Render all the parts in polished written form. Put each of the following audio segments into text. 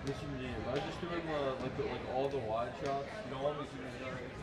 Yes, you did. I was just doing like all the wide shots. You don't want me to do that.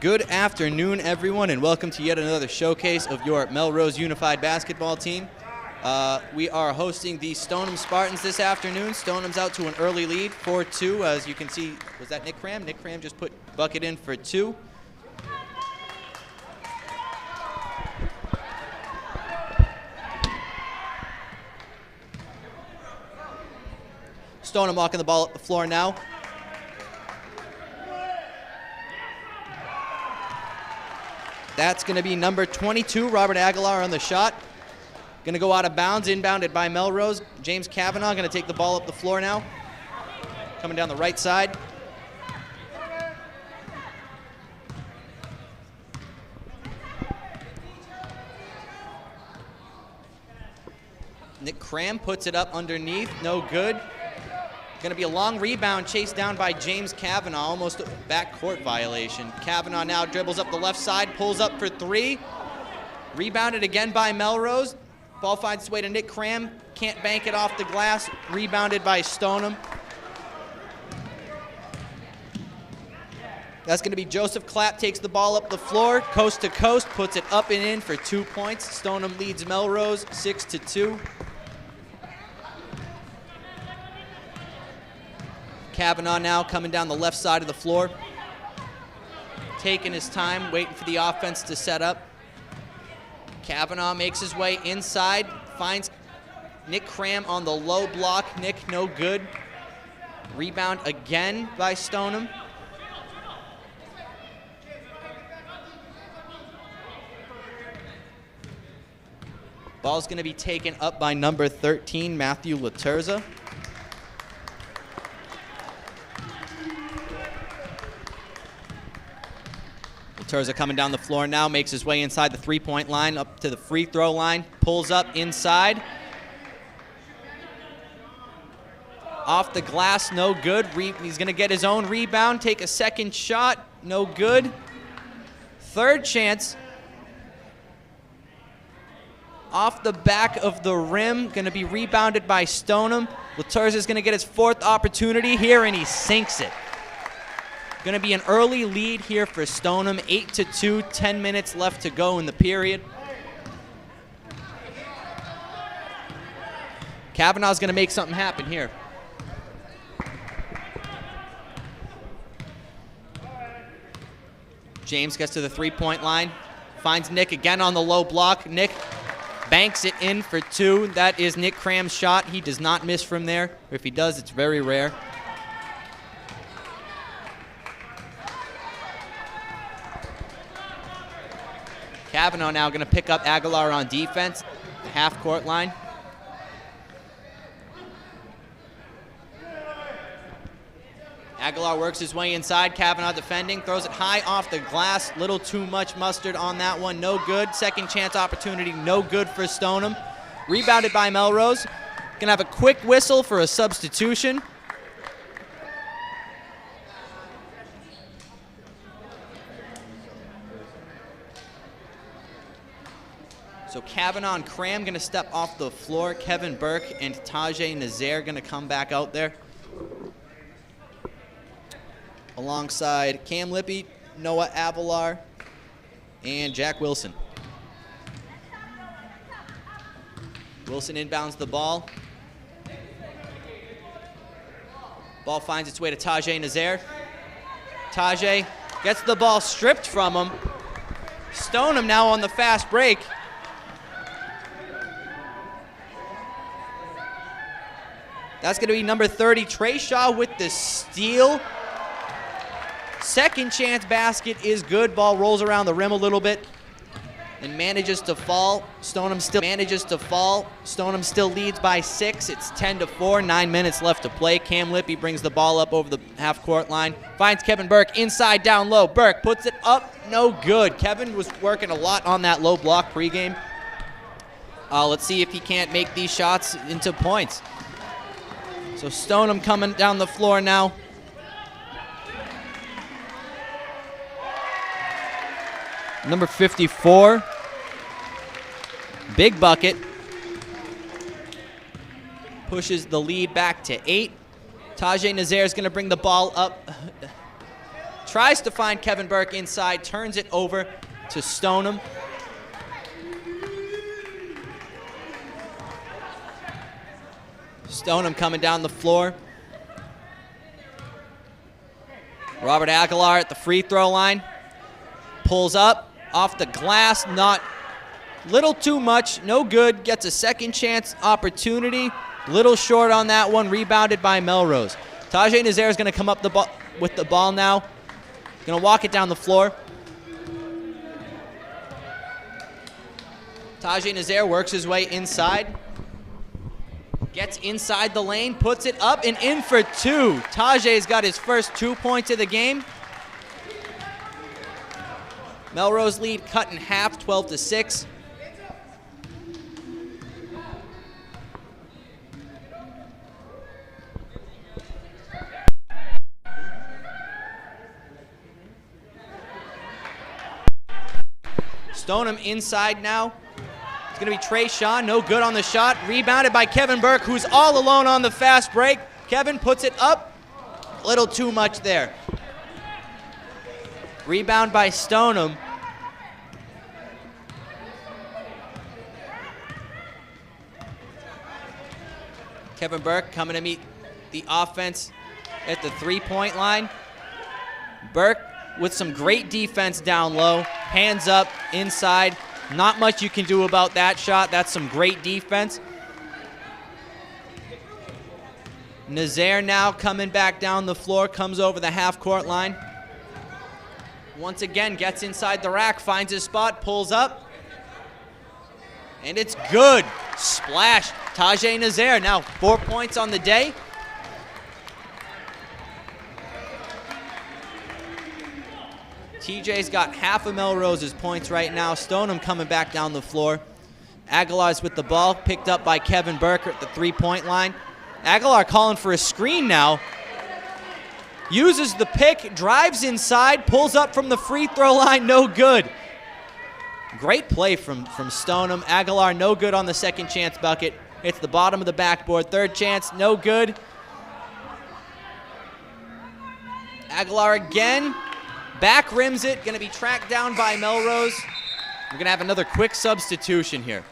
Good afternoon, everyone, and welcome to yet another showcase of your Melrose Unified basketball team. We are hosting the Stoneham Spartans this afternoon. Stoneham's out to an early lead, 4-2. As you can see, was that Nick Cram? Nick Cram just put bucket in for 2. Stoneham walking the ball up the floor now. That's going to be number 22, Robert Aguilar on the shot. Going to go out of bounds, inbounded by Melrose. James Kavanaugh going to take the ball up the floor now. Coming down the right side. Nick Cram puts it up underneath, no good. Going to be a long rebound chased down by James Kavanaugh, almost a backcourt violation. Kavanaugh now dribbles up the left side, pulls up for 3. Rebounded again by Melrose. Ball finds its way to Nick Cram, can't bank it off the glass. Rebounded by Stoneham. That's going to be Joseph Clapp, takes the ball up the floor, coast to coast, puts it up and in for 2 points. Stoneham leads Melrose 6-2. Kavanaugh now coming down the left side of the floor. Taking his time, waiting for the offense to set up. Kavanaugh makes his way inside, finds Nick Cram on the low block. Nick, no good. Rebound again by Stoneham. Ball's going to be taken up by number 13, Matthew Laterza. Laterza coming down the floor now, makes his way inside the three-point line, up to the free throw line, pulls up inside. Off the glass, no good. He's going to get his own rebound, take a second shot, no good. Third chance. Off the back of the rim, going to be rebounded by Stoneham. Laterza is going to get his 4th opportunity here, and he sinks it. Going to be an early lead here for Stoneham, 8-2, 10 minutes left to go in the period. Kavanaugh's going to make something happen here. James gets to the three-point line, finds Nick again on the low block. Nick banks it in for 2. That is Nick Cram's shot. He does not miss from there. If he does, it's very rare. Kavanaugh now going to pick up Aguilar on defense, the half-court line. Aguilar works his way inside. Kavanaugh defending, throws it high off the glass. Little too much mustard on that one, no good. Second chance opportunity, no good for Stoneham. Rebounded by Melrose. Going to have a quick whistle for a substitution. So Kavanaugh and Cram going to step off the floor. Kevin Burke and Tajay Nazaire going to come back out there. Alongside Cam Lippy, Noah Avilar, and Jack Wilson. Wilson inbounds the ball. Ball finds its way to Tajay Nazaire. Tajay gets the ball stripped from him. Stoneham now on the fast break. That's going to be number 30, Trey Shaw with the steal. Second chance basket is good. Ball rolls around the rim a little bit and manages to fall. Stoneham still leads by 6. It's 10-4, 9 minutes left to play. Cam Lippy brings the ball up over the half-court line. Finds Kevin Burke inside down low. Burke puts it up, no good. Kevin was working a lot on that low block pregame. Let's see if he can't make these shots into points. So Stoneham coming down the floor now. Number 54, big bucket, pushes the lead back to 8. Tajay Nazaire is going to bring the ball up. tries to find Kevin Burke inside, turns it over to Stoneham. Stoneham coming down the floor. Robert Aguilar at the free throw line. Pulls up, off the glass, not little too much, no good. Gets a second chance opportunity. Little short on that one, rebounded by Melrose. Tajay Nazaire is going to come up with the ball now. Going to walk it down the floor. Tajay Nazaire works his way inside. Gets inside the lane, puts it up and in for two. Tajay's got his first 2 points of the game. Melrose lead cut in half, 12-6. Stoneham inside now. It's going to be Trey Shaw, no good on the shot. Rebounded by Kevin Burke, who's all alone on the fast break. Kevin puts it up. A little too much there. Rebound by Stoneham. Kevin Burke coming to meet the offense at the three-point line. Burke with some great defense down low. Hands up, inside. Not much you can do about that shot. That's some great defense. Nazaire now coming back down the floor, comes over the half-court line. Once again, gets inside the rack, finds his spot, pulls up. And it's good. Splash. Tajay Nazaire now 4 points on the day. TJ's got half of Melrose's points right now. Stoneham coming back down the floor. Aguilar's with the ball, picked up by Kevin Burke at the three-point line. Aguilar calling for a screen now. Uses the pick, drives inside, pulls up from the free throw line, no good. Great play from Stoneham. Aguilar no good on the second chance bucket. It's the bottom of the backboard. Third chance, no good. Aguilar again. Back rims it, going to be tracked down by Melrose. We're going to have another quick substitution here.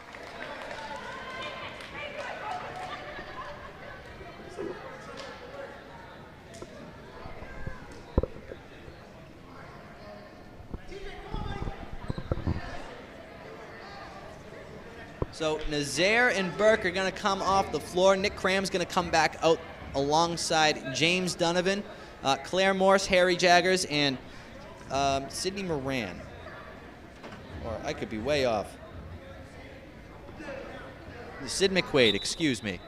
So Nazaire and Burke are going to come off the floor. Nick Cram's going to come back out alongside James Donovan, Claire Morse, Harry Jaggers, and Sydney Moran. Or I could be way off. Sid McQuaid, excuse me.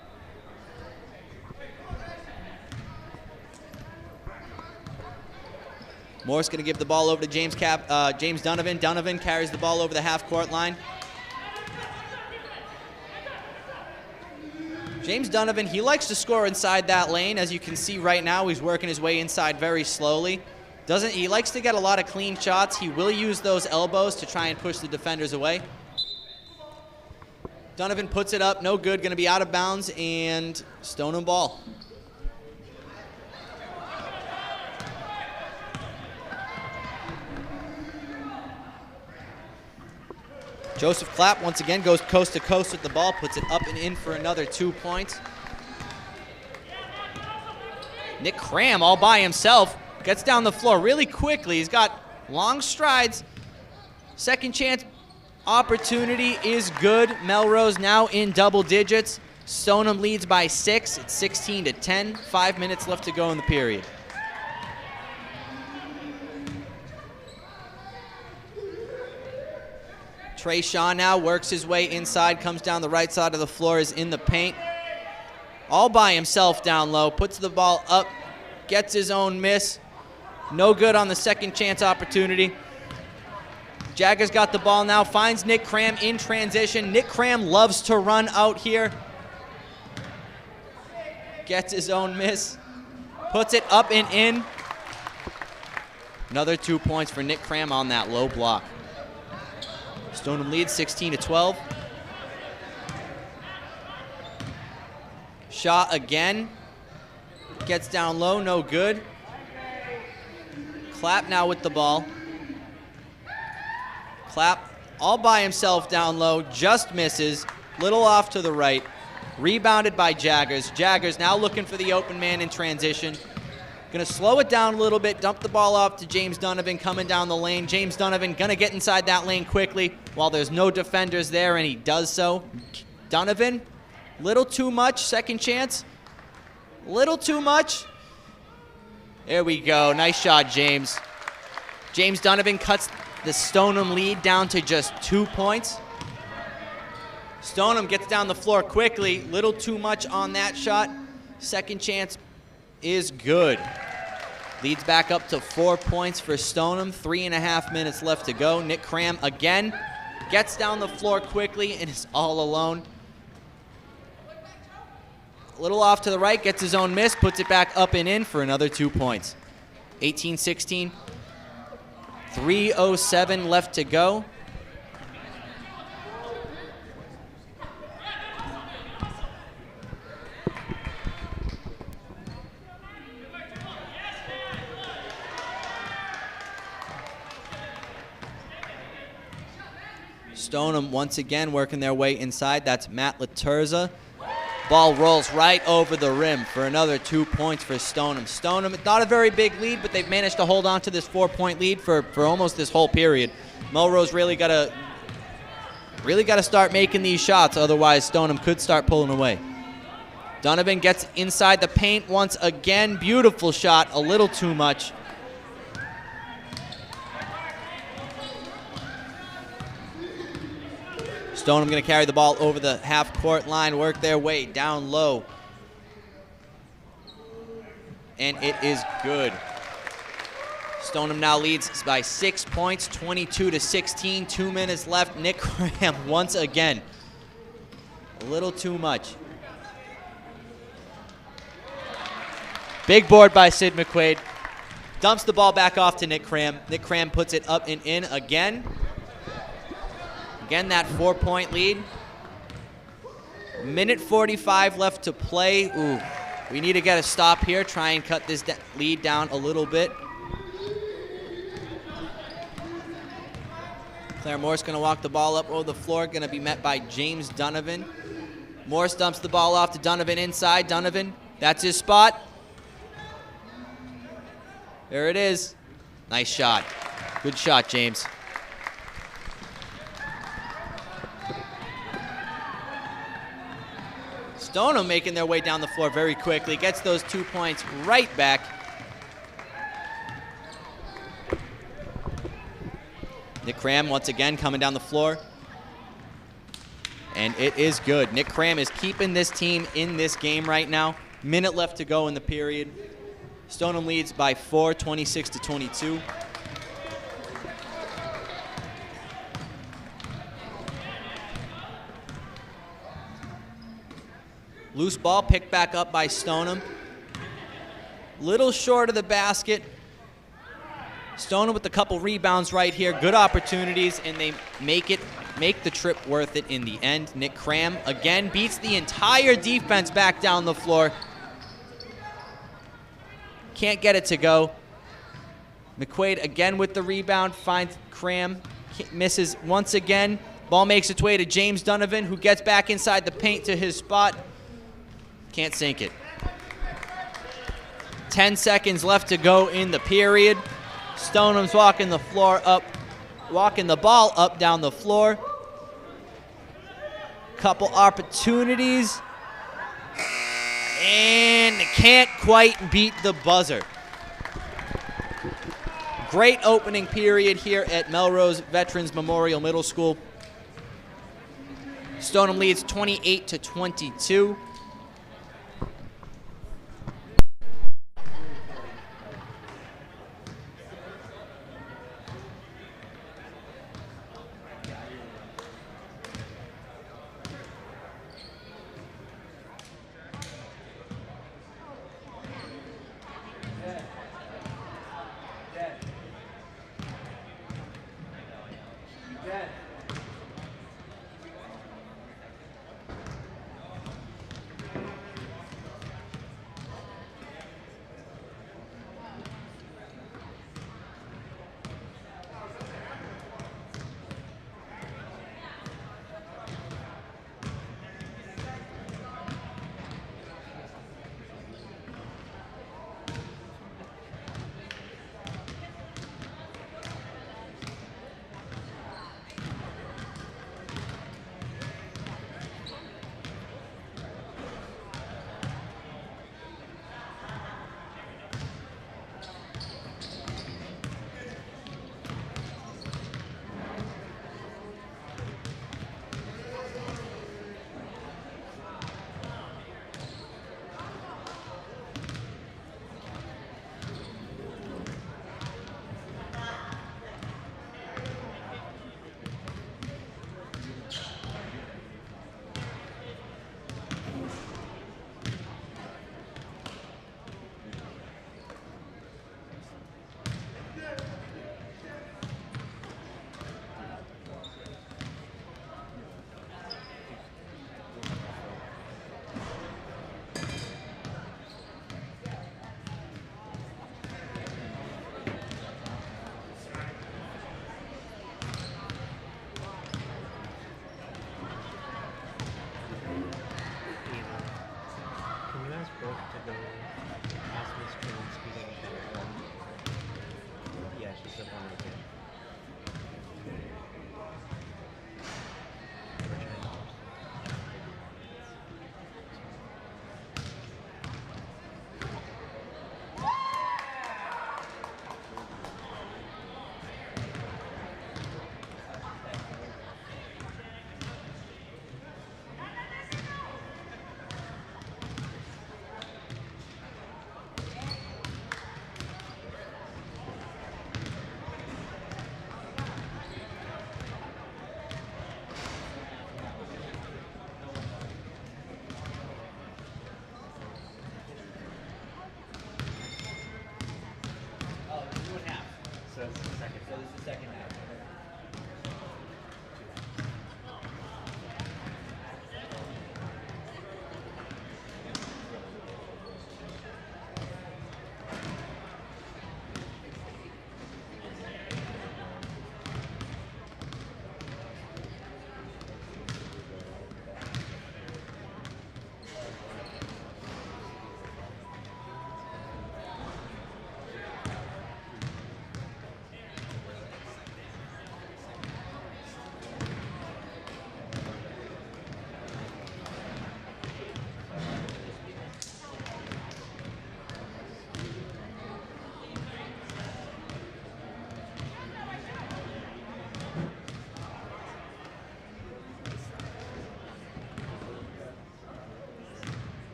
Morse going to give the ball over to James Donovan. Donovan carries the ball over the half-court line. James Donovan, he likes to score inside that lane. As you can see right now, he's working his way inside very slowly. He likes to get a lot of clean shots. He will use those elbows to try and push the defenders away. Donovan puts it up, no good, going to be out of bounds, and Stoneham ball. Joseph Clapp once again goes coast to coast with the ball, puts it up and in for another 2 points. Nick Cram all by himself, gets down the floor really quickly. He's got long strides. Second chance opportunity is good. Melrose now in double digits. Stoneham leads by 6. It's 16-10. 5 minutes left to go in the period. Trey Shaw now works his way inside, comes down the right side of the floor, is in the paint. All by himself down low, puts the ball up, gets his own miss. No good on the second chance opportunity. Jaggers got the ball now, finds Nick Cram in transition. Nick Cram loves to run out here. Gets his own miss. Puts it up and in. Another 2 points for Nick Cram on that low block. Stoneham leads 16-12. Shaw again. Gets down low, no good. Clapp now with the ball. Clapp all by himself down low, just misses. Little off to the right. Rebounded by Jaggers. Jaggers now looking for the open man in transition. Gonna slow it down a little bit, dump the ball off to James Donovan coming down the lane. James Donovan gonna get inside that lane quickly while there's no defenders there, and he does so. Donovan, little too much, second chance. Little too much. There we go, nice shot, James. James Donovan cuts the Stoneham lead down to just 2 points. Stoneham gets down the floor quickly, little too much on that shot. Second chance is good. Leads back up to 4 points for Stoneham. 3.5 minutes left to go. Nick Cram again gets down the floor quickly and is all alone. A little off to the right, gets his own miss, puts it back up and in for another 2 points. 18-16. 3:07 left to go. Stoneham once again working their way inside. That's Matt Laterza. Ball rolls right over the rim for another 2 points for Stoneham. Stoneham, not a very big lead, but they've managed to hold on to this 4-point lead for almost this whole period. Melrose really got to start making these shots, otherwise Stoneham could start pulling away. Donovan gets inside the paint once again. Beautiful shot, a little too much. Stoneham going to carry the ball over the half-court line, work their way down low. And it is good. Stoneham now leads by 6 points, 22-16, 2 minutes left. Nick Cram once again. A little too much. Big board by Sid McQuaid. Dumps the ball back off to Nick Cram. Nick Cram puts it up and in again. Again, that 4-point lead. Minute 45 left to play. Ooh, we need to get a stop here, try and cut this lead down a little bit. Claire Morse going to walk the ball up over the floor, going to be met by James Donovan. Morse dumps the ball off to Donovan inside. Donovan, that's his spot. There it is. Nice shot. Good shot, James. Stoneham making their way down the floor very quickly. Gets those 2 points right back. Nick Cram once again coming down the floor. And it is good. Nick Cram is keeping this team in this game right now. Minute left to go in the period. Stoneham leads by 4, 26-22. Loose ball picked back up by Stoneham. Little short of the basket. Stoneham with a couple rebounds right here. Good opportunities, and they make the trip worth it in the end. Nick Cram again beats the entire defense back down the floor. Can't get it to go. McQuaid again with the rebound, finds Cram, misses once again. Ball makes its way to James Donovan, who gets back inside the paint to his spot. Can't sink it. 10 seconds left to go in the period. Stoneham's walking the ball up down the floor. Couple opportunities. And can't quite beat the buzzer. Great opening period here at Melrose Veterans Memorial Middle School. Stoneham leads 28-22.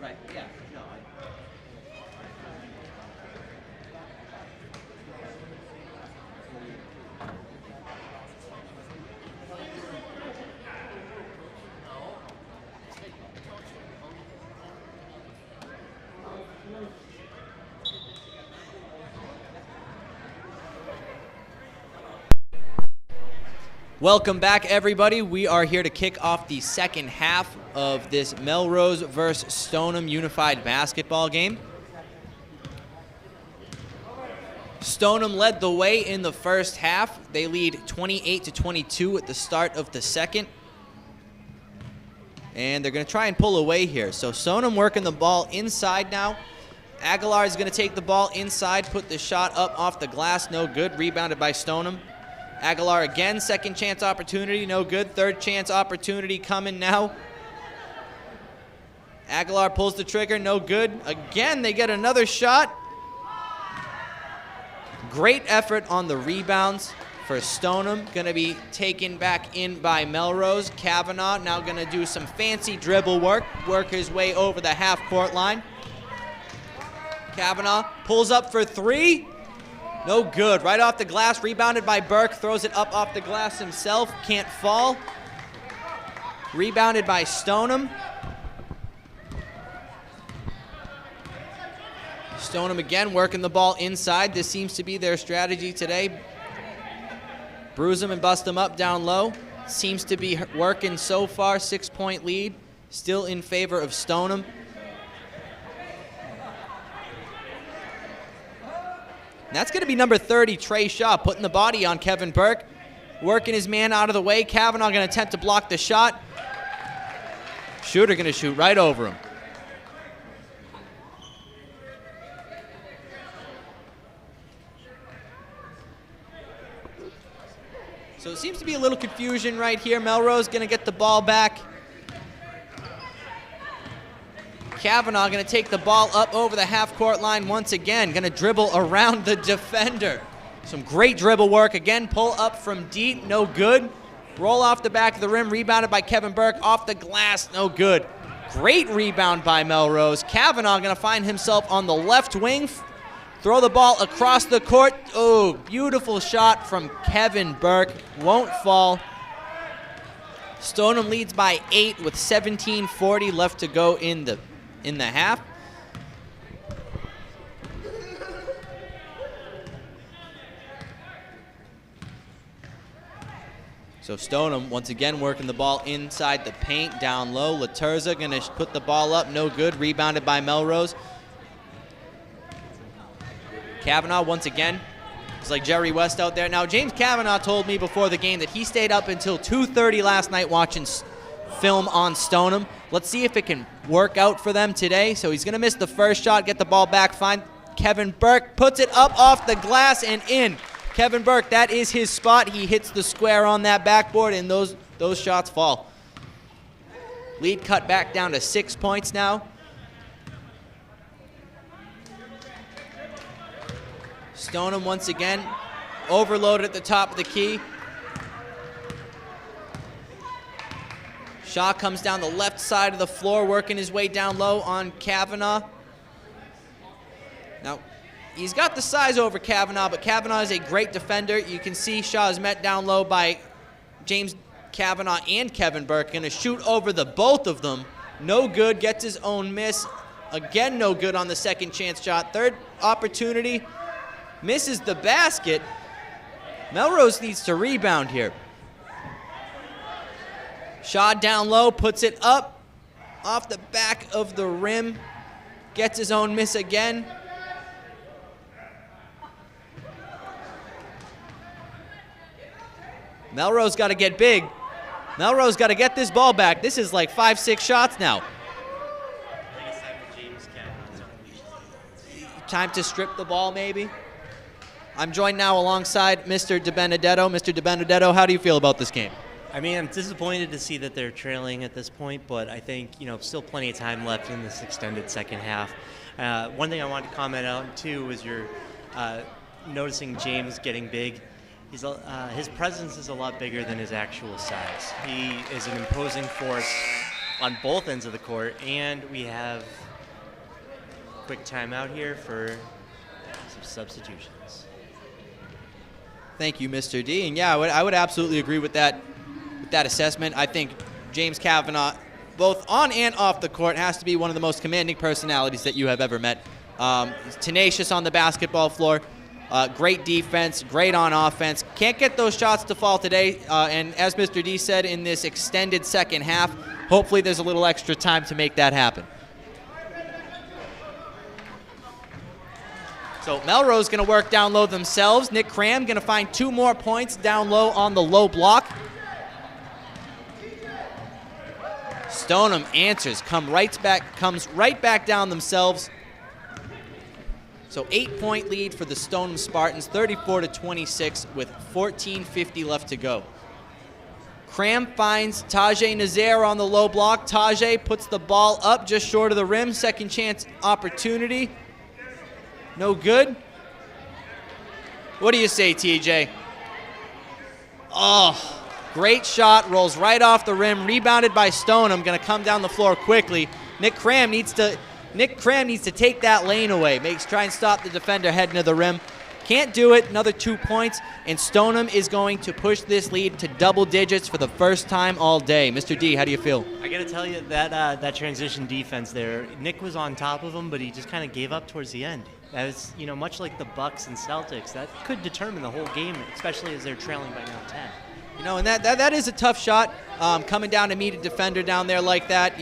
Right, yeah, no, Welcome back, everybody. We are here to kick off the second half of this Melrose versus Stoneham Unified basketball game. Stoneham led the way in the first half. They lead 28-22 at the start of the second. And they're going to try and pull away here. So Stoneham working the ball inside now. Aguilar is going to take the ball inside, put the shot up off the glass, no good. Rebounded by Stoneham. Aguilar again, second chance opportunity, no good. Third chance opportunity coming now. Aguilar pulls the trigger, no good. Again, they get another shot. Great effort on the rebounds for Stoneham. Going to be taken back in by Melrose. Kavanaugh now going to do some fancy dribble work his way over the half-court line. Kavanaugh pulls up for three. No good. Right off the glass. Rebounded by Burke. Throws it up off the glass himself. Can't fall. Rebounded by Stoneham. Stoneham again working the ball inside. This seems to be their strategy today. Bruise them and bust them up down low. Seems to be working so far. 6-point lead. Still in favor of Stoneham. That's going to be number 30, Trey Shaw, putting the body on Kevin Burke. Working his man out of the way. Kavanaugh going to attempt to block the shot. Shooter going to shoot right over him. So it seems to be a little confusion right here. Melrose going to get the ball back. Kavanaugh going to take the ball up over the half-court line once again. Going to dribble around the defender. Some great dribble work. Again, pull up from deep, no good. Roll off the back of the rim, rebounded by Kevin Burke. Off the glass, no good. Great rebound by Melrose. Kavanaugh going to find himself on the left wing. Throw the ball across the court. Oh, beautiful shot from Kevin Burke. Won't fall. Stoneham leads by 8 with 17:40 left to go in the half. So Stoneham once again working the ball inside the paint, down low. Laterza gonna put the ball up, no good. Rebounded by Melrose. Kavanaugh once again. It's like Jerry West out there. Now James Kavanaugh told me before the game that he stayed up until 2:30 last night watching film on Stoneham. Let's see if it can work out for them today. So he's going to miss the first shot, get the ball back, find Kevin Burke, puts it up off the glass and in. Kevin Burke, that is his spot. He hits the square on that backboard, and those shots fall. Lead cut back down to 6 points now. Stoneham once again overloaded at the top of the key. Shaw comes down the left side of the floor, working his way down low on Kavanaugh. Now, he's got the size over Kavanaugh, but Kavanaugh is a great defender. You can see Shaw is met down low by James Kavanaugh and Kevin Burke. Going to shoot over the both of them. No good, gets his own miss. Again, no good on the second chance shot. Third opportunity, misses the basket. Melrose needs to rebound here. Shaw down low, puts it up. off the back of the rim. Gets his own miss again. Melrose got to get big. Melrose got to get this ball back. This is like 5-6 shots now. Time to strip the ball, maybe. I'm joined now alongside Mr. DiBenedetto. Mr. DiBenedetto, how do you feel about this game? I mean, I'm disappointed to see that they're trailing at this point, but I think, still plenty of time left in this extended second half. One thing I wanted to comment on, too, was you're noticing James getting big. His presence is a lot bigger than his actual size. He is an imposing force on both ends of the court, and we have a quick timeout here for some substitutions. Thank you, Mr. D. And yeah, I would absolutely agree with that assessment. I think James Kavanaugh, both on and off the court, has to be one of the most commanding personalities that you have ever met. He's tenacious on the basketball floor. Great defense, great on offense. Can't get those shots to fall today. And as Mr. D said, in this extended second half, hopefully there's a little extra time to make that happen. So Melrose going to work down low themselves. Nick Cram going to find 2 more points down low on the low block. Stoneham answers, comes right back down themselves. So 8-point lead for the Stoneham Spartans, 34-26 with 14:50 left to go. Cram finds Tajay Nazaire on the low block. Tajay puts the ball up just short of the rim. Second chance opportunity. No good. What do you say, TJ? Oh, great shot. Rolls right off the rim. Rebounded by Stoneham. Going to come down the floor quickly. Nick Cram needs to take that lane away. Try and stop the defender heading to the rim. Can't do it. Another 2 points. And Stoneham is going to push this lead to double digits for the first time all day. Mr. D, how do you feel? I got to tell you, that transition defense there, Nick was on top of him, but he just kind of gave up towards the end. That was, much like the Bucks and Celtics, that could determine the whole game, especially as they're trailing by now 10. And that is a tough shot. Coming down to meet a defender down there like that,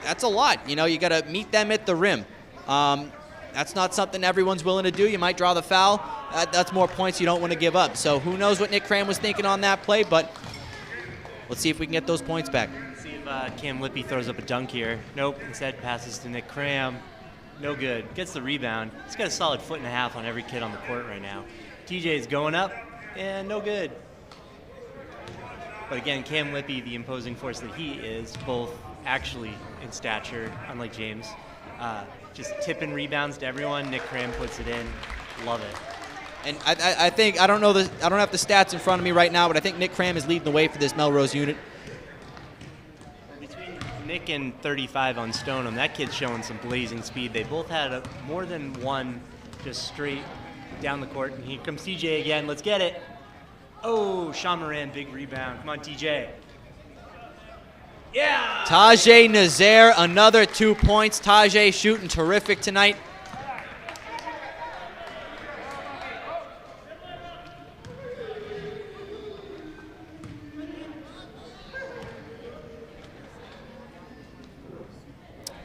that's a lot. You got to meet them at the rim. That's not something everyone's willing to do. You might draw the foul. That's more points you don't want to give up. So who knows what Nick Cram was thinking on that play, but let's see if we can get those points back. See if Cam Lippy throws up a dunk here. Nope, instead passes to Nick Cram. No good. Gets the rebound. He's got a solid 1.5 feet on every kid on the court right now. TJ's going up, and no good. But again, Cam Lippy, the imposing force that he is, both actually in stature, unlike James, just tipping rebounds to everyone. Nick Cram puts it in. Love it. And I think I don't have the stats in front of me right now, but I think Nick Cram is leading the way for this Melrose unit. Between Nick and 35 on Stoneham, that kid's showing some blazing speed. They both had more than one just straight down the court. And here comes TJ again. Let's get it. Oh, Sean Moran, big rebound. Come on, TJ. Yeah! Tajay Nazaire, another 2 points. Tajay shooting terrific tonight.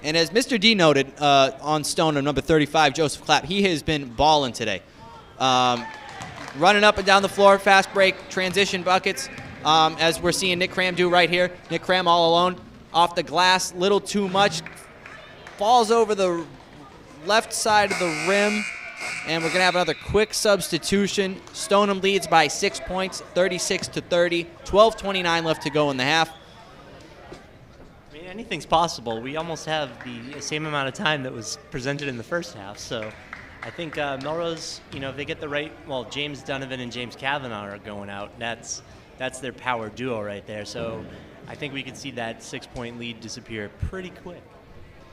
And as Mr. D noted on Stoneham, number 35, Joseph Clapp, he has been balling today. Running up and down the floor, fast break, transition buckets, as we're seeing Nick Cram do right here. Nick Cram all alone, off the glass, little too much. Falls over the left side of the rim, and we're going to have another quick substitution. Stoneham leads by 6 points, 36-30, 12:29 left to go in the half. I mean, anything's possible. We almost have the same amount of time that was presented in the first half, so I think Melrose, if they get the right, James Donovan and James Kavanaugh are going out. That's their power duo right there. So I think we could see that 6-point lead disappear pretty quick.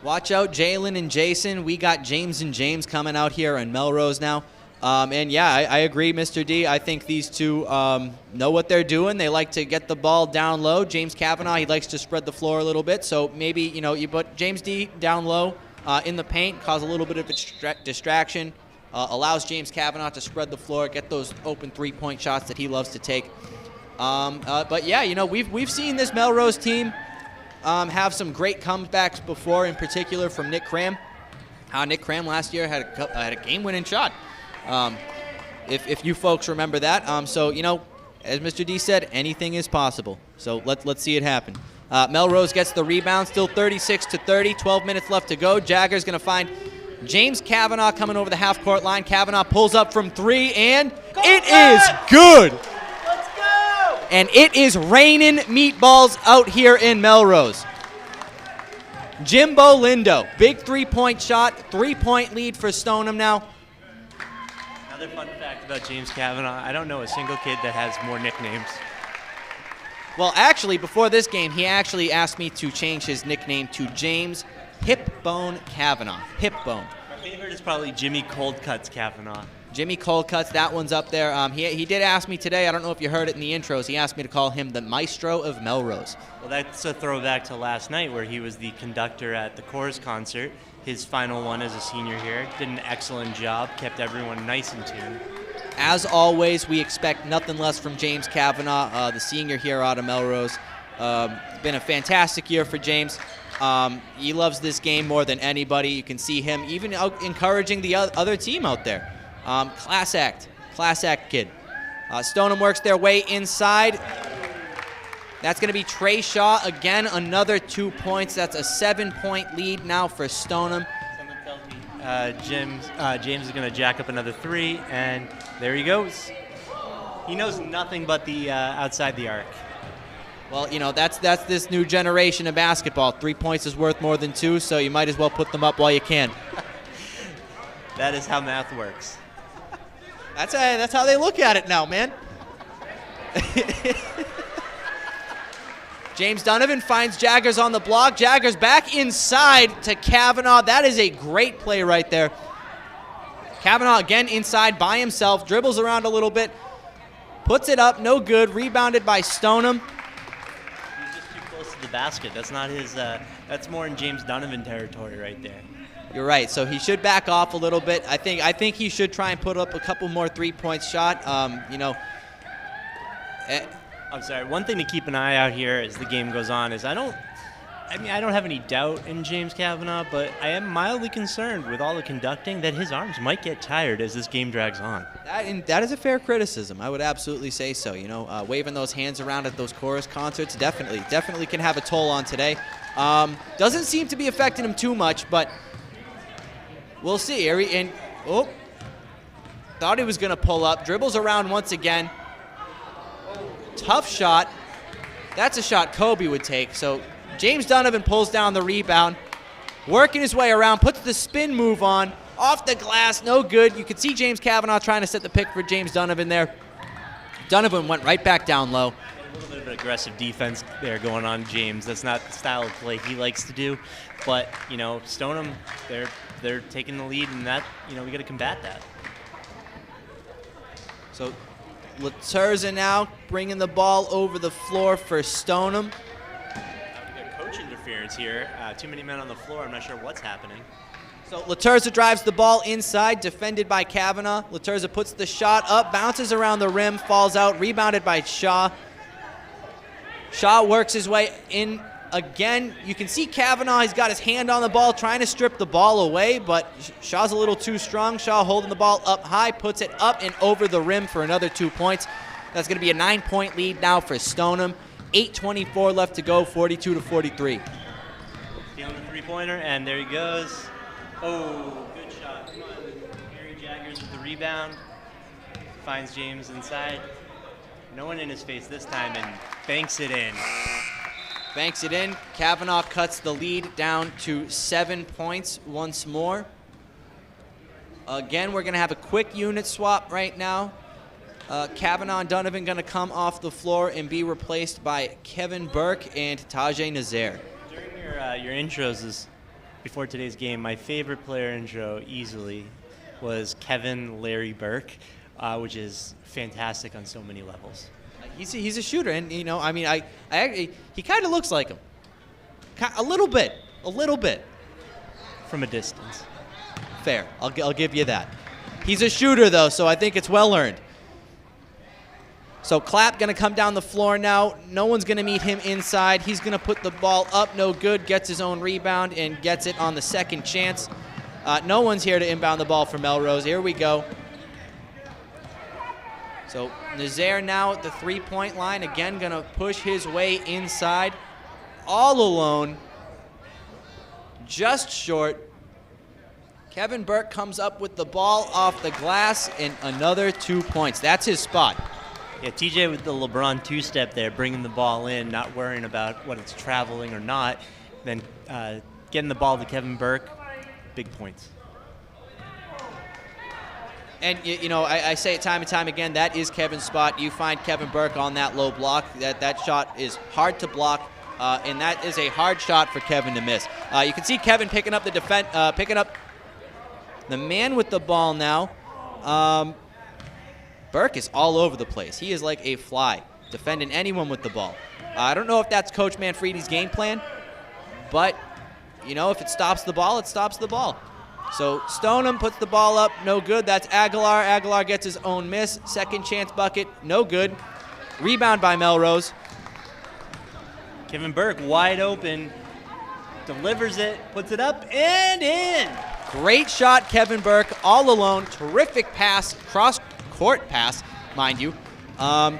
Watch out, Jalen and Jason. We got James and James coming out here in Melrose now. And yeah, I agree, Mr. D. I think these two know what they're doing. They like to get the ball down low. James Kavanaugh, he likes to spread the floor a little bit. So maybe, you put James D down low in the paint, cause a little bit of a distraction, allows James Kavanaugh to spread the floor, get those open 3-point shots that he loves to take. But yeah, we've seen this Melrose team have some great comebacks before, in particular from Nick Cram. Nick Cram last year had a game-winning shot, if you folks remember that. So, you know, as Mr. D said, anything is possible. So let's see it happen. Melrose gets the rebound, still 36-30, 12 minutes left to go. Jagger's going to find James Kavanaugh coming over the half-court line. Kavanaugh pulls up from three, and it is good. Let's go! And it is raining meatballs out here in Melrose. Jimbo Lindo, big three-point shot, three-point lead for Stoneham now. Another fun fact about James Kavanaugh, I don't know a single kid that has more nicknames. Well, actually, before this game, he actually asked me to change his nickname to James Hipbone Kavanaugh. Hipbone. My favorite is probably Jimmy Cold Cuts Kavanaugh. Jimmy Cold Cuts, that one's up there. He did ask me today, I don't know if you heard it in the intros, he asked me to call him the Maestro of Melrose. Well, that's a throwback to last night where he was the conductor at the Coors concert. His final one as a senior here. Did an excellent job, kept everyone nice in tune. As always, we expect nothing less from James Kavanaugh, the senior here out of Melrose. It's been a fantastic year for James. He loves this game more than anybody. You can see him even out encouraging the other team out there. Class act kid. Stoneham works their way inside. That's going to be Trey Shaw again, another 2 points. That's a 7-point lead now for Stoneham. Someone tells me James is going to jack up another three, and there he goes. He knows nothing but the outside the arc. Well, you know, that's this new generation of basketball. 3 points is worth more than 2, so you might as well put them up while you can. That is how math works. That's how they look at it now, man. James Donovan finds Jaggers on the block. Jaggers back inside to Kavanaugh. That is a great play right there. Kavanaugh again inside by himself, dribbles around a little bit, puts it up, no good, rebounded by Stoneham. He's just too close to the basket. That's not his, that's more in James Donovan territory right there. You're right, so he should back off a little bit. I think he should try and put up a couple more three-point shot. I'm sorry. One thing to keep an eye out here as the game goes on is I don't have any doubt in James Kavanaugh, but I am mildly concerned with all the conducting that his arms might get tired as this game drags on. That is a fair criticism. I would absolutely say so. You know, waving those hands around at those chorus concerts definitely can have a toll on today. Doesn't seem to be affecting him too much, but we'll see. Thought he was going to pull up. Dribbles around once again. Tough shot. That's a shot Kobe would take. So James Donovan pulls down the rebound, working his way around, puts the spin move on, off the glass, no good. You could see James Kavanaugh trying to set the pick for James Donovan there. Donovan went right back down low. A little bit of aggressive defense there going on, James. That's not the style of play he likes to do. But, you know, Stoneham, they're taking the lead, and that, you know, we got to combat that. So Laterza now bringing the ball over the floor for Stoneham. We got coach interference here. Too many men on the floor. I'm not sure what's happening. So Laterza drives the ball inside, defended by Kavanaugh. Laterza puts the shot up, bounces around the rim, falls out, rebounded by Shaw. Shaw works his way in again. You can see Kavanaugh, he's got his hand on the ball, trying to strip the ball away, but Shaw's a little too strong. Shaw holding the ball up high, puts it up and over the rim for another 2 points. That's going to be a 9-point lead now for Stoneham. 8:24 left to go, 42-43. Feeling the three-pointer, and there he goes. Oh, good shot. Come on. Gary Jaggers with the rebound. Finds James inside. No one in his face this time, and banks it in. Banks it in. Kavanaugh cuts the lead down to 7 points once more. Again, we're going to have a quick unit swap right now. Kavanaugh and Donovan going to come off the floor and be replaced by Kevin Burke and Tajay Nazaire. During your intros before today's game, my favorite player intro easily was Kevin Larry Burke, which is fantastic on so many levels. He's a shooter, and you know, I mean, he kind of looks like him, a little bit, from a distance. Fair, I'll give you that. He's a shooter though, so I think it's well earned. So Clapp going to come down the floor now. No one's going to meet him inside. He's going to put the ball up, no good, gets his own rebound, and gets it on the second chance. No one's here to inbound the ball for Melrose. Here we go. So Nazaire now at the three-point line, again going to push his way inside. All alone, just short. Kevin Burke comes up with the ball off the glass and another 2 points. That's his spot. Yeah, TJ with the LeBron two-step there, bringing the ball in, not worrying about what it's traveling or not, then getting the ball to Kevin Burke, big points. And, you know, I say it time and time again, that is Kevin's spot. You find Kevin Burke on that low block. That shot is hard to block, and that is a hard shot for Kevin to miss. You can see Kevin picking up picking up the man with the ball now. Burke is all over the place. He is like a fly, defending anyone with the ball. I don't know if that's Coach Manfredi's game plan, but, you know, if it stops the ball, it stops the ball. So Stoneham puts the ball up, no good. That's Aguilar. Aguilar gets his own miss. Second chance bucket, no good. Rebound by Melrose. Kevin Burke wide open, delivers it, puts it up and in. Great shot, Kevin Burke, all alone. Terrific pass, cross-court pass, mind you.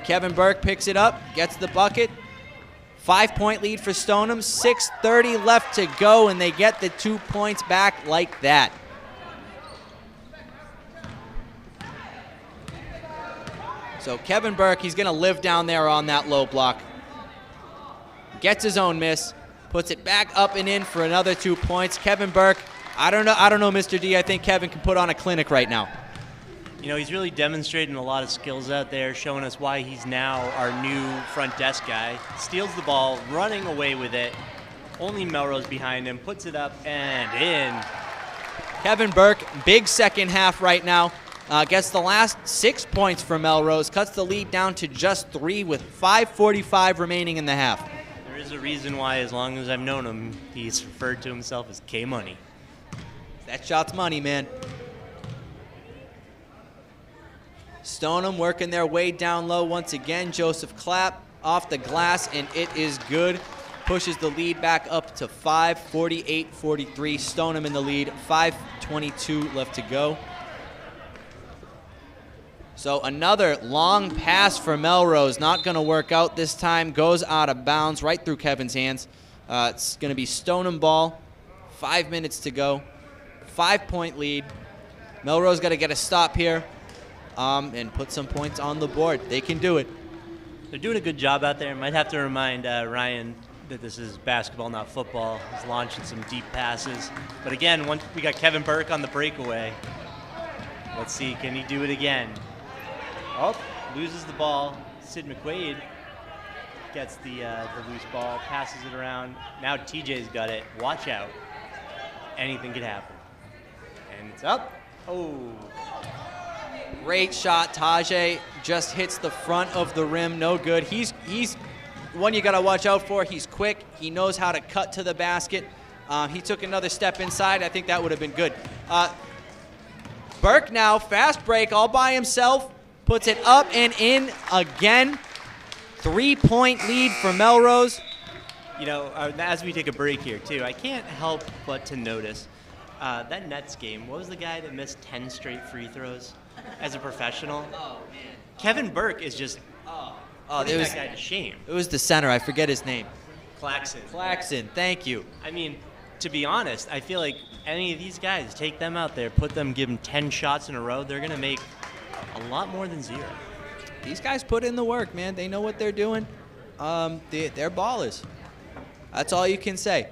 Kevin Burke picks it up, gets the bucket. 5-point lead for Stoneham, 6:30 left to go, and they get the 2 points back like that. So Kevin Burke, he's going to live down there on that low block. Gets his own miss, puts it back up and in for another 2 points. Kevin Burke, I don't know, Mr. D. I think Kevin can put on a clinic right now. You know, he's really demonstrating a lot of skills out there, showing us why he's now our new front desk guy. Steals the ball, running away with it. Only Melrose behind him, puts it up and in. Kevin Burke, big second half right now. Gets the last 6 points for Melrose, cuts the lead down to just 3 with 5:45 remaining in the half. There is a reason why, as long as I've known him, he's referred to himself as K-Money. That shot's money, man. Stoneham working their way down low once again. Joseph Clapp off the glass, and it is good. Pushes the lead back up to 5, 48-43. Stoneham in the lead, 5:22 left to go. So another long pass for Melrose, not going to work out this time. Goes out of bounds right through Kevin's hands. It's going to be Stoneham ball. 5 minutes to go. 5-point lead. Melrose got to get a stop here and put some points on the board. They can do it. They're doing a good job out there. Might have to remind Ryan that this is basketball, not football. He's launching some deep passes. But again, once we got Kevin Burke on the breakaway. Let's see, can he do it again? Oh, loses the ball. Sid McQuaid gets the loose ball, passes it around. Now TJ's got it. Watch out. Anything could happen. And it's up. Oh. Great shot. Tajay just hits the front of the rim. No good. He's one you got to watch out for. He's quick. He knows how to cut to the basket. He took another step inside. I think that would have been good. Burke now, fast break all by himself. Puts it up and in again. 3-point lead for Melrose. You know, as we take a break here, too, I can't help but to notice that Nets game. What was the guy that missed 10 straight free throws as a professional? Oh, man. Kevin Burke is just putting that guy to shame. It was the center. I forget his name. Claxon. Thank you. I mean, to be honest, I feel like any of these guys, take them out there, put them, give them 10 shots in a row, they're going to make a lot more than 0. These guys put in the work, man. They know what they're doing. They're ballers. That's all you can say.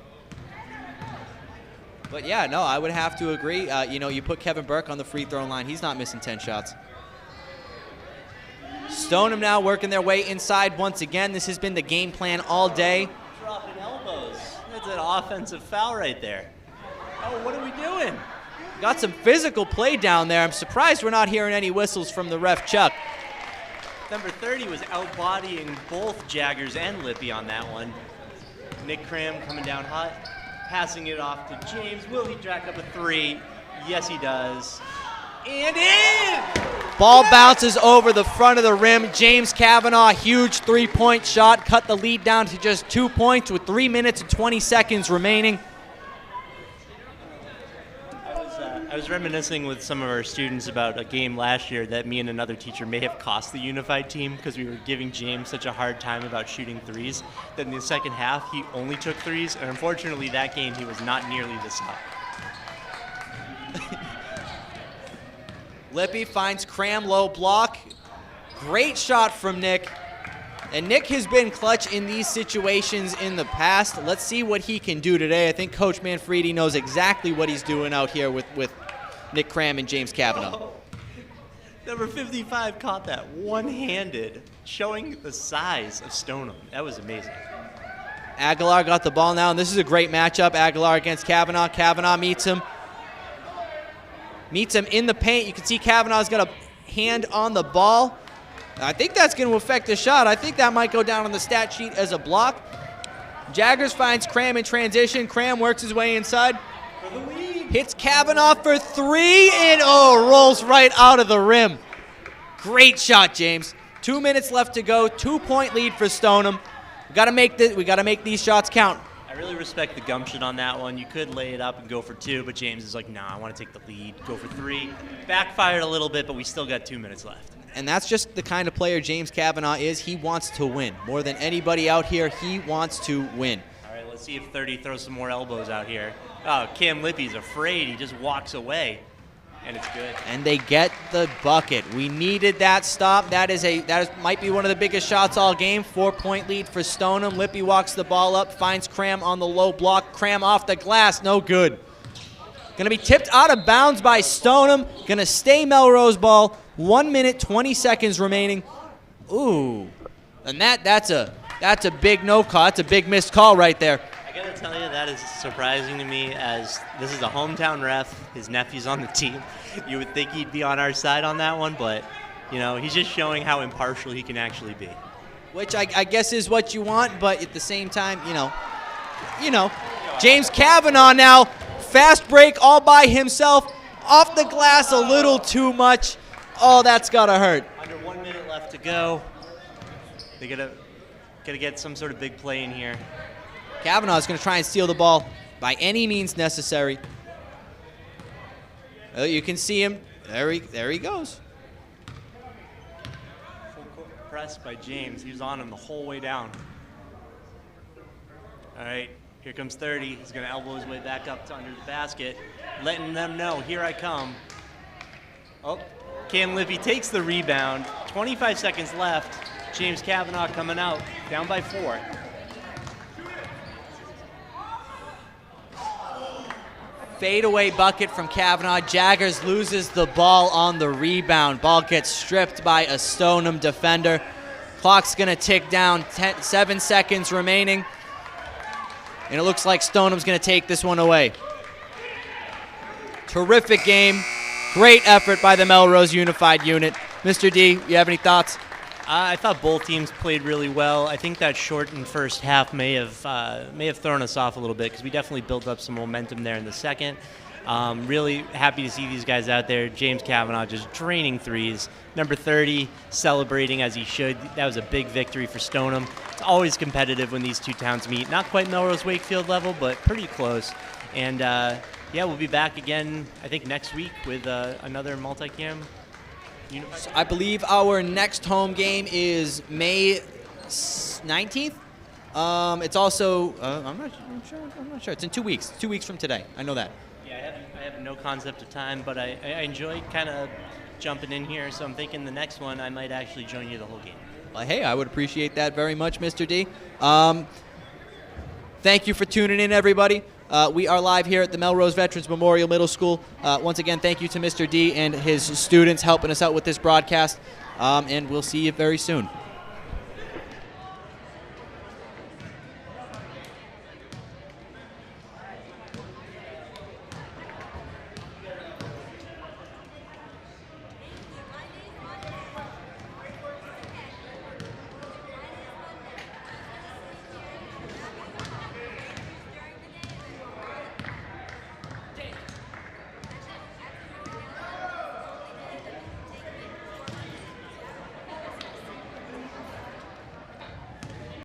But, yeah, no, I would have to agree. You put Kevin Burke on the free throw line. He's not missing 10 shots. Stoneham now working their way inside once again. This has been the game plan all day. Dropping elbows. That's an offensive foul right there. Oh, what are we doing? Got some physical play down there. I'm surprised we're not hearing any whistles from the ref, Chuck. Number 30 was outbodying both Jaggers and Lippy on that one. Nick Cram coming down hot, passing it off to James. Will he jack up a 3? Yes, he does. And in! Ball bounces over the front of the rim. James Kavanaugh, huge three-point shot, cut the lead down to just 2 points with 3 minutes and 20 seconds remaining. I was reminiscing with some of our students about a game last year that me and another teacher may have cost the unified team because we were giving James such a hard time about shooting threes that in the second half he only took threes, and unfortunately that game he was not nearly this hot. Lippy finds Cram low block. Great shot from Nick. And Nick has been clutch in these situations in the past. Let's see what he can do today. I think Coach Manfredi knows exactly what he's doing out here with Nick Cram and James Kavanaugh. Oh. Number 55 caught that one-handed, showing the size of Stoneham. That was amazing. Aguilar got the ball now, and this is a great matchup. Aguilar against Kavanaugh. Kavanaugh meets him. Meets him in the paint. You can see Kavanaugh's got a hand on the ball. I think that's going to affect the shot. I think that might go down on the stat sheet as a block. Jaggers finds Cram in transition. Cram works his way inside. Hits Kavanaugh for three, and rolls right out of the rim. Great shot, James. 2 minutes left to go. 2-point lead for Stoneham. We got to make these shots count. I really respect the gumption on that one. You could lay it up and go for two, but James is like, nah, I want to take the lead, go for three. Backfired a little bit, but we still got 2 minutes left. And that's just the kind of player James Kavanaugh is. He wants to win. More than anybody out here, he wants to win. All right, let's see if 30 throws some more elbows out here. Oh, Cam Lippy's afraid. He just walks away, and it's good. And they get the bucket. We needed that stop. That might be one of the biggest shots all game. 4-point lead for Stoneham. Lippy walks the ball up, finds Cram on the low block. Cram off the glass, no good. Going to be tipped out of bounds by Stoneham. Going to stay Melrose ball. 1 minute, 20 seconds remaining. Ooh, and that's a big no call. That's a big missed call right there. I gotta tell you, that is surprising to me, as this is a hometown ref. His nephew's on the team. You would think he'd be on our side on that one, but he's just showing how impartial he can actually be. Which I guess is what you want, but at the same time, James Kavanaugh now, fast break all by himself, off the glass a little too much. Oh, that's gotta hurt. Under 1 minute left to go. They gotta get some sort of big play in here. Kavanaugh is gonna try and steal the ball by any means necessary. Oh, you can see him. There he goes. Full court press by James. He was on him the whole way down. All right, here comes 30. He's gonna elbow his way back up to under the basket, letting them know, here I come. Oh. Cam Lippy takes the rebound. 25 seconds left. James Kavanaugh coming out, down by 4. Fadeaway bucket from Kavanaugh. Jaggers loses the ball on the rebound. Ball gets stripped by a Stoneham defender. Clock's going to tick down. 7 seconds remaining. And it looks like Stoneham's going to take this one away. Terrific game. Great effort by the Melrose Unified unit. Mr. D, you have any thoughts? I thought both teams played really well. I think that shortened first half may have thrown us off a little bit because we definitely built up some momentum there in the second. Really happy to see these guys out there. James Kavanaugh just draining threes. Number 30 celebrating as he should. That was a big victory for Stoneham. It's always competitive when these two towns meet. Not quite Melrose Wakefield level, but pretty close. And yeah, we'll be back again, I think, next week with another multicam. I believe our next home game is May 19th. It's also I'm not sure. It's in 2 weeks. 2 weeks from today. I know that. Yeah, I have no concept of time, but I enjoy kind of jumping in here. So I'm thinking the next one I might actually join you the whole game. Well, hey, I would appreciate that very much, Mr. D. Thank you for tuning in, everybody. We are live here at the Melrose Veterans Memorial Middle School. Once again, thank you to Mr. D and his students helping us out with this broadcast, and we'll see you very soon.